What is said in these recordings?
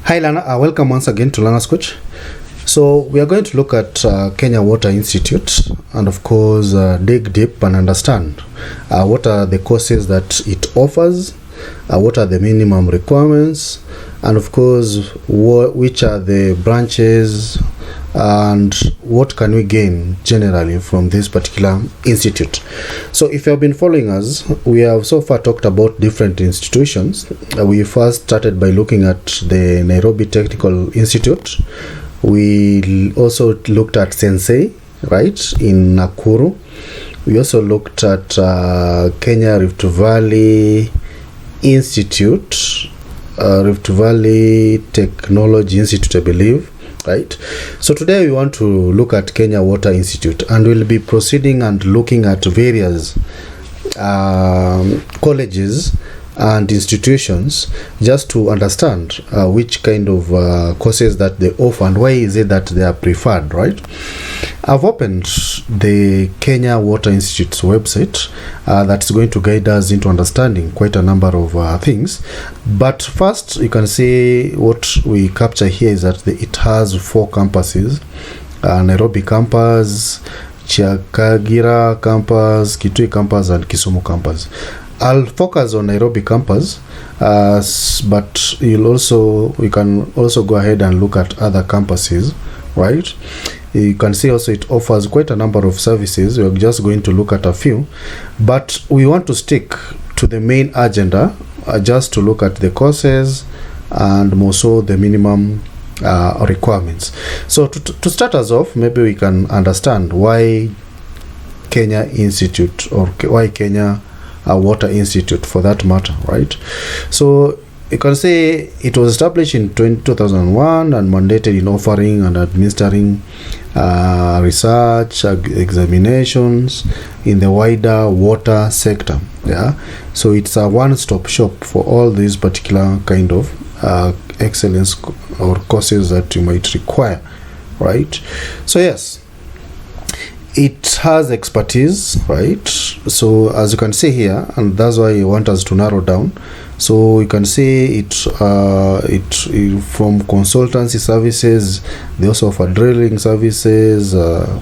Hi Lana, welcome once again to Lana's Coach. So we are going to look at Kenya Water Institute and of course dig deep and understand what are the courses that it offers, what are the minimum requirements, and of course which are the branches and what can we gain generally from this particular institute. So if you have been following us, we have so far talked about different institutions. We first started by looking at the Nairobi Technical Institute. We also looked at Sensei, right, in Nakuru. We also looked at Kenya Rift Valley Institute, Rift Valley Technology Institute, I believe. Right. So today we want to look at Kenya Water Institute, and we'll be proceeding and looking at various colleges and institutions just to understand which kind of courses that they offer and why is it that they are preferred, right? I've opened the Kenya Water Institute's website that's going to guide us into understanding quite a number of things. But first, you can see what we capture here is that it has 4 campuses: Nairobi campus, Chiakagira campus, Kitui campus, and Kisumu campus. I'll focus on Nairobi campus, but we can also go ahead and look at other campuses, right? You can see also it offers quite a number of services. We're just going to look at a few, but we want to stick to the main agenda, just to look at the courses and more so the minimum requirements. So to start us off, maybe we can understand why Kenya Institute, or why Kenya Water Institute for that matter, right? So you can say it was established in 2001 and mandated in offering and administering research examinations in the wider water sector. Yeah, so it's a one-stop shop for all these particular kind of excellence or courses that you might require, right? So yes, it has expertise, right? So as you can see here, and that's why I want us to narrow down. So you can see it from consultancy services. They also offer drilling services,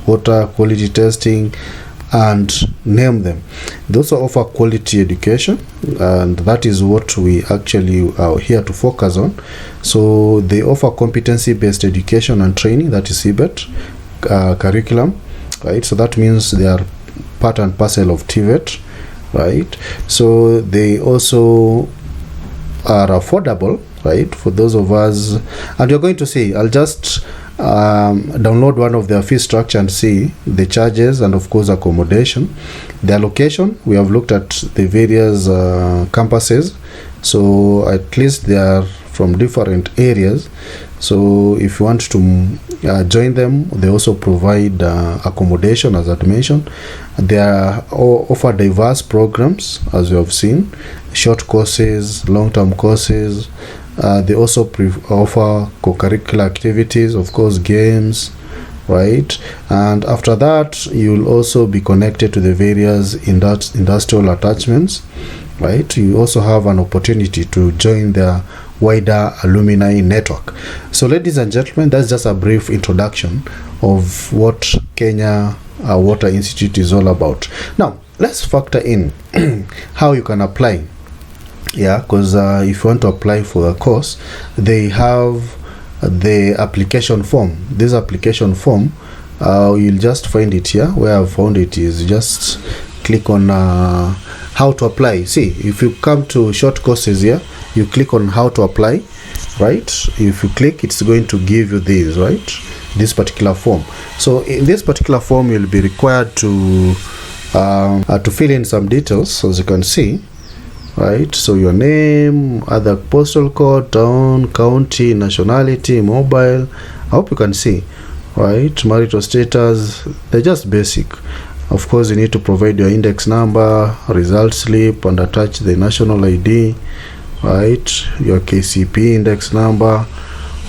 water quality testing, and name them. They also offer quality education, and that is what we actually are here to focus on. So they offer competency-based education and training, that is tvet curriculum. Right, so that means they are part and parcel of tvet, right? So they also are affordable, right, for those of us. And you're going to see, I'll just download one of their fee structure and see the charges and of course accommodation. Their location, we have looked at the various campuses, so at least they are from different areas. So if you want to join them, they also provide accommodation, as I mentioned. They offer diverse programs, as you have seen, short courses, long-term courses. They also offer co-curricular activities, of course, games, right? And after that, you'll also be connected to the various industrial attachments, right? You also have an opportunity to join their wider alumni network. So ladies and gentlemen, that's just a brief introduction of what Kenya Water Institute is all about. Now let's factor in how you can apply. Yeah, because if you want to apply for a course, they have the application form. This application form, you'll just find it here. Where I've found it is just click on how to apply. See, if you come to short courses here, you click on how to apply, right? If you click, it's going to give you this, right, this particular form. So in this particular form, you'll be required to fill in some details, as you can see, right? So your name, other postal code, town, county, nationality, mobile. I hope you can see, right? Marital status. They're just basic. Of course, you need to provide your index number, result slip, and attach the national ID, right? Your KCP index number,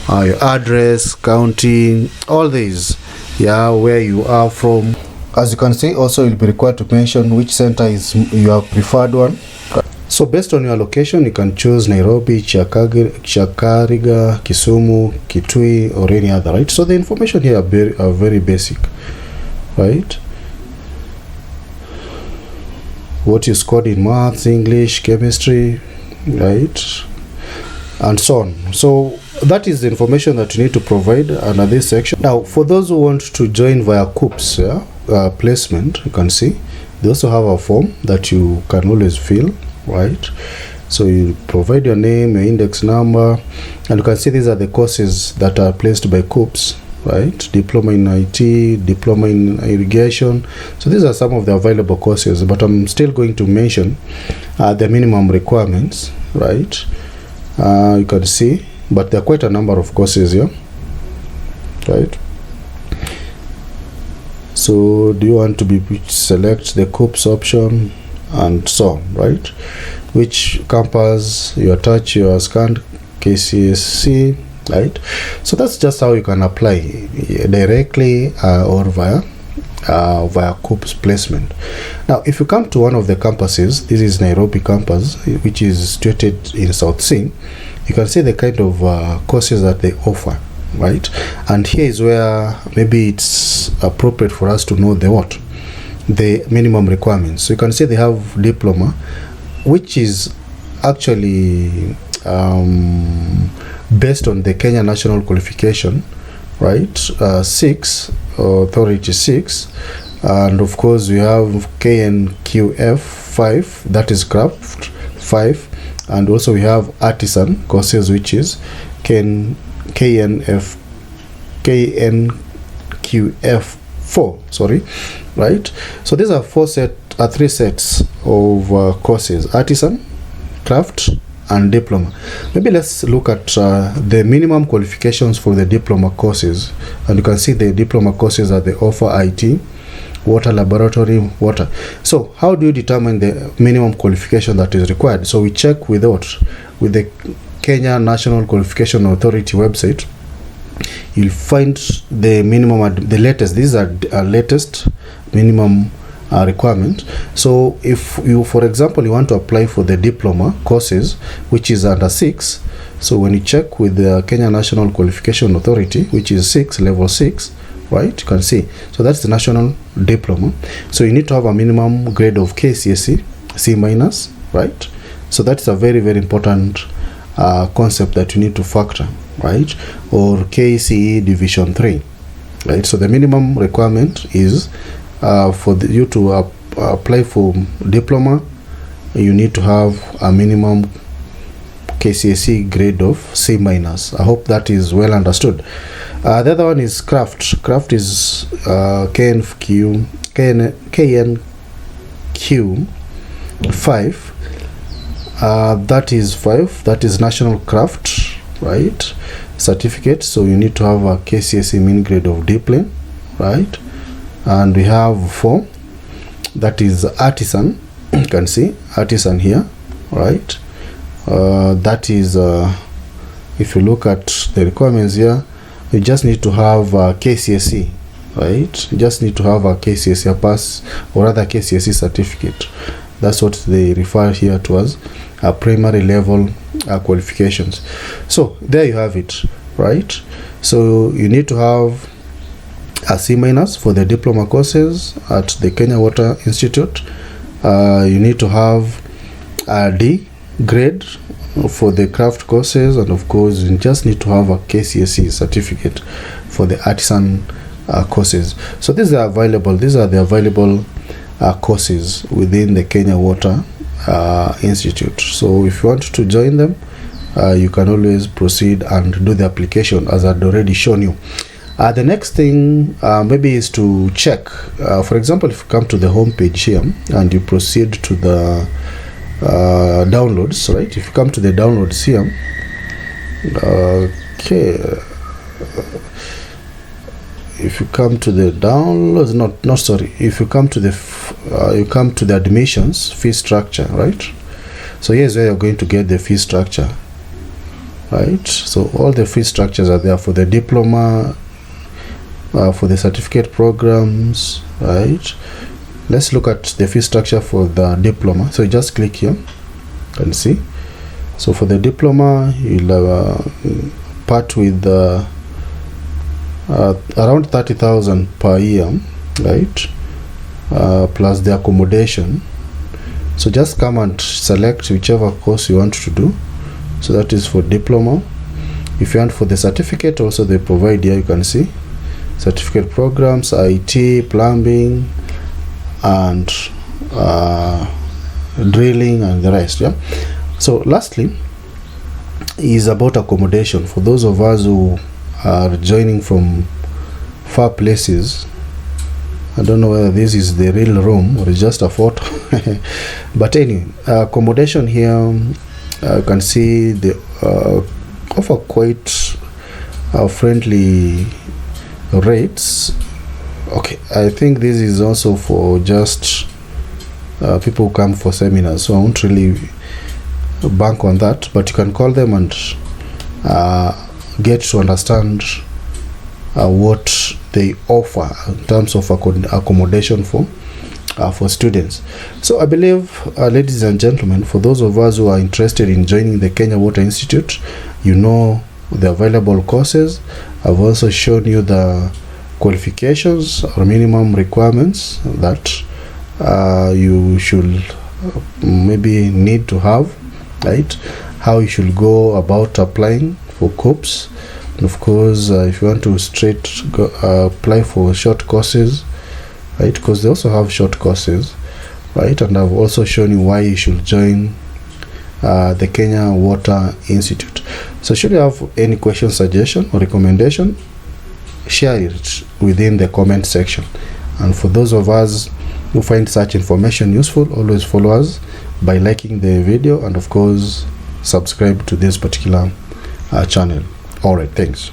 your address, county, all these, yeah, where you are from. As you can see, also you'll be required to mention which center is your preferred one. So based on your location, you can choose Nairobi, Chakariga, Kisumu, Kitui, or any other, right? So the information here are very basic, right? What you scored in maths, English, chemistry, right? And so on. So that is the information that you need to provide under this section. Now, for those who want to join via KUPS placement, you can see they also have a form that you can always fill, right? So you provide your name, your index number, and you can see these are the courses that are placed by KUPS, right? Diploma in IT, diploma in irrigation. So these are some of the available courses, but I'm still going to mention the minimum requirements, right? You can see, but there are quite a number of courses here, right? So do you want to select the KUPS option and so on, right? Which campus you attach your scanned KCSE, right? So that's just how you can apply directly or via KUPS placement. Now, if you come to one of the campuses, this is Nairobi campus, which is situated in South Sea, you can see the kind of courses that they offer, right? And here is where maybe it's appropriate for us to know the minimum requirements. So you can see they have diploma, which is actually based on the Kenya National Qualification, right? 6, Authority 6, and of course we have KNQF 5, that is craft 5, and also we have artisan courses, which is KNQF 4, sorry, right? So these are 3 sets of courses: artisan, craft, and diploma. Maybe let's look at the minimum qualifications for the diploma courses, and you can see the diploma courses that they offer: IT, water laboratory, water. So how do you determine the minimum qualification that is required? So we check with the Kenya National Qualification Authority website. You'll find the minimum, the latest. These are latest minimum requirement. So if you, for example, you want to apply for the diploma courses, which is under 6, so when you check with the Kenya National Qualification Authority, which is 6, level 6, right, you can see, so that's the national diploma. So you need to have a minimum grade of KCSE C-, right? So that's a very important concept that you need to factor, right? Or KCE division 3, right? So the minimum requirement is for you to apply for diploma, you need to have a minimum KCSE grade of C-. I hope that is well understood. The other one is craft. Craft is KNQ 5. That is 5. That is national craft, right? Certificate. So you need to have a KCSE min grade of D+, right? And we have 4. That is artisan. You can see artisan here, right? That is if you look at the requirements here, you just need to have a KCSE, right? You just need to have a KCSE, a pass, or other KCSE certificate. That's what they refer here to as a primary level qualifications. So there you have it, right? So you need to have a C- for the diploma courses at the Kenya Water Institute. You need to have a D grade for the craft courses, and of course you just need to have a KCSE certificate for the artisan courses. So these are available. These are the available courses within the Kenya Water Institute. So if you want to join them, you can always proceed and do the application as I'd already shown you. The next thing maybe is to check, for example, if you come to the home page here and you proceed to the downloads, right? If you come to the downloads here, okay, if you come to the downloads, not sorry, if you come to the you come to the admissions fee structure, right? So here's where you're going to get the fee structure, right? So all the fee structures are there for the diploma, for the certificate programs, right? Let's look at the fee structure for the diploma. So you just click here You can see. So for the diploma, you'll part with around 30,000 per year, right? Plus the accommodation. So just come and select whichever course you want to do. So that is for diploma. If you want for the certificate, also they provide here, you can see certificate programs, IT, plumbing, and drilling, and the rest. Yeah. So lastly is about accommodation. For those of us who are joining from far places, I don't know whether this is the real room or it's just a photo. But anyway, accommodation here, you can see they offer quite friendly rates. Okay, I think this is also for just people who come for seminars, so I won't really bank on that, but you can call them and get to understand what they offer in terms of accommodation for students. So I believe, ladies and gentlemen, for those of us who are interested in joining the Kenya Water Institute, you know the available courses. I've also shown you the qualifications or minimum requirements that you should maybe need to have, right? How you should go about applying for COOPs. And of course, if you want to apply for short courses, right, because they also have short courses, right? And I've also shown you why you should join the Kenya Water Institute. So should you have any question, suggestion, or recommendation, share it within the comment section. And for those of us who find such information useful, always follow us by liking the video, and of course subscribe to this particular channel. All right, thanks.